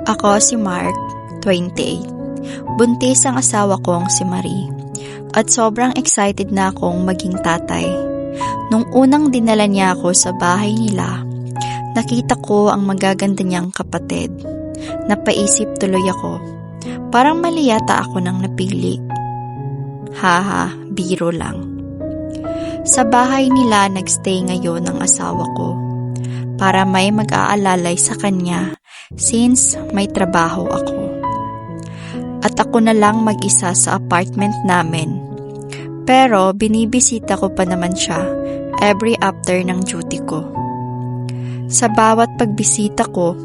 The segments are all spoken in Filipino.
Ako si Mark, 28. Buntis ang asawa kong si Marie. At sobrang excited na akong maging tatay. Nung unang dinala niya ako sa bahay nila, nakita ko ang magaganda niyang kapatid. Napaisip tuloy ako. Parang mali yata ako nang napili. Haha, biro lang. Sa bahay nila nagstay ngayon ang asawa ko para may mag-aalalay sa kanya since may trabaho ako. At ako na lang mag-isa sa apartment namin. Pero binibisita ko pa naman siya every after ng duty ko. Sa bawat pagbisita ko,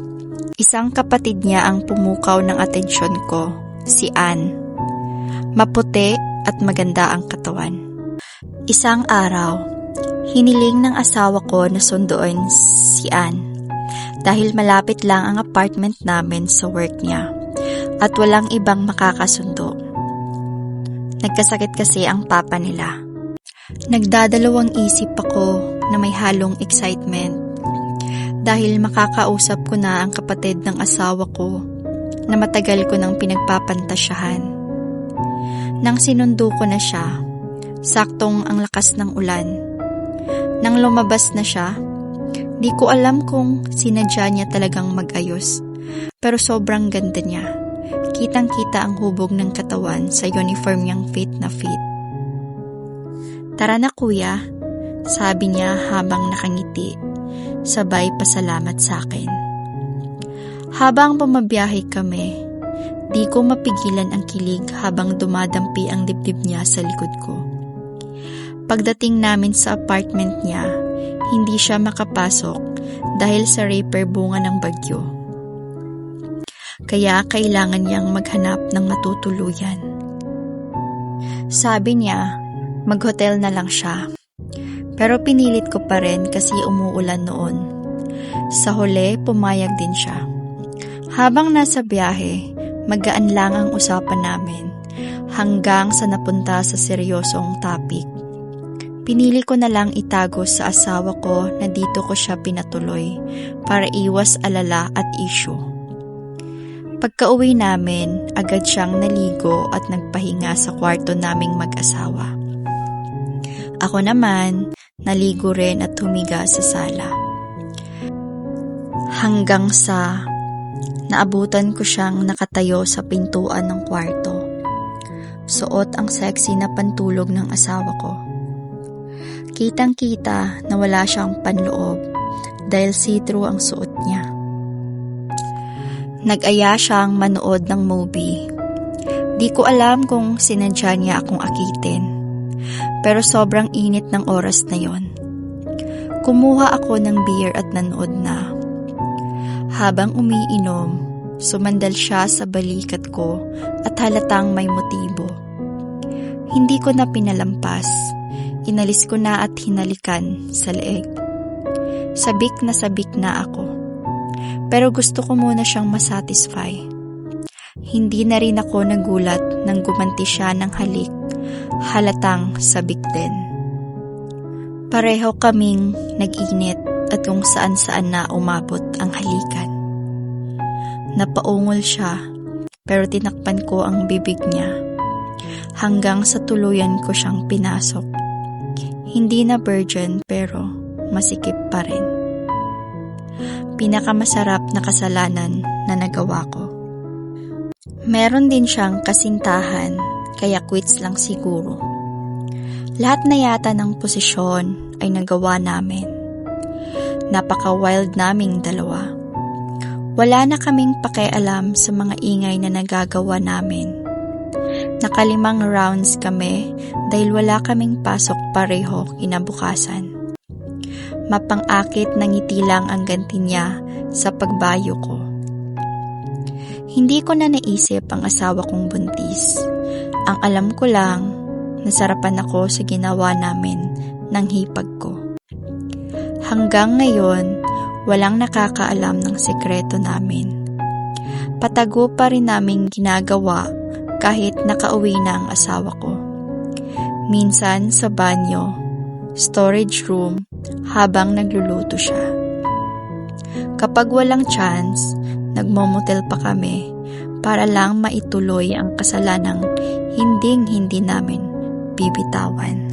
isang kapatid niya ang pumukaw ng atensyon ko, si Ann. Maputi at maganda ang katawan. Isang araw, hiniling ng asawa ko na sunduin si Ann dahil malapit lang ang apartment namin sa work niya at walang ibang makakasundo. Nagkasakit kasi ang papa nila. Nagdadalawang isip ako na may halong excitement dahil makakausap ko na ang kapatid ng asawa ko na matagal ko nang pinagpapantasyahan. Nang sinundo ko na siya, saktong ang lakas ng ulan. Nang lumabas na siya, di ko alam kung sinadya niya talagang mag-ayos, pero sobrang ganda niya. Kitang-kita ang hubog ng katawan sa uniform niyang fit na fit. "Tara na kuya," sabi niya habang nakangiti, sabay pasalamat sa akin. Habang bumabiyahe kami, di ko mapigilan ang kilig habang dumadampi ang dibdib niya sa likod ko. Pagdating namin sa apartment niya, hindi siya makapasok dahil sa raper bunga ng bagyo. Kaya kailangan niyang maghanap ng matutuluyan. Sabi niya, mag-hotel na lang siya. Pero pinilit ko pa rin kasi umuulan noon. Sa huli, pumayag din siya. Habang nasa biyahe, magaan lang ang usapan namin hanggang sa napunta sa seryosong topic. Pinili ko na lang itago sa asawa ko na dito ko siya pinatuloy para iwas alala at issue. Pagka-uwi namin, agad siyang naligo at nagpahinga sa kwarto naming mag-asawa. Ako naman, naligo rin at humiga sa sala. Hanggang sa naabutan ko siyang nakatayo sa pintuan ng kwarto. Suot ang sexy na pantulog ng asawa ko. Kitang-kita na wala siyang panloob dahil see-through ang suot niya. Nag-aya siyang manood ng movie. Di ko alam kung sinadya niya akong akitin, pero sobrang init ng oras na yon. Kumuha ako ng beer at nanood na. Habang umiinom, sumandal siya sa balikat ko at halatang may motibo. Hindi ko na pinalampas. Inalis ko na at hinalikan sa leeg. Sabik na ako. Pero gusto ko muna siyang masatisfy. Hindi na rin ako nagulat nang gumanti siya ng halik. Halatang sabik din. Pareho kaming nag-init at kung saan-saan na umabot ang halikan. Napaungol siya pero tinakpan ko ang bibig niya. Hanggang sa tuluyan ko siyang pinasok. Hindi na virgin pero masikip pa rin. Pinakamasarap na kasalanan na nagawa ko. Meron din siyang kasintahan kaya quits lang siguro. Lahat na yata ng posisyon ay nagawa namin. Napaka-wild naming dalawa. Wala na kaming pakialam sa mga ingay na nagagawa namin. Nakalimang rounds kami dahil wala kaming pasok pareho kinabukasan. Mapang-akit na ngiti lang ang ganti niya sa pagbayo ko. Hindi ko na naisip ang asawa kong buntis. Ang alam ko lang, nasarapan ako sa ginawa namin ng hipag ko. Hanggang ngayon, walang nakakaalam ng sekreto namin. Patago pa rin naming ginagawa kahit nakauwi na ang asawa ko. Minsan sa banyo, storage room, habang nagluluto siya. Kapag walang chance, nagmomotel pa kami para lang maituloy ang kasalanang hindi namin bibitawan.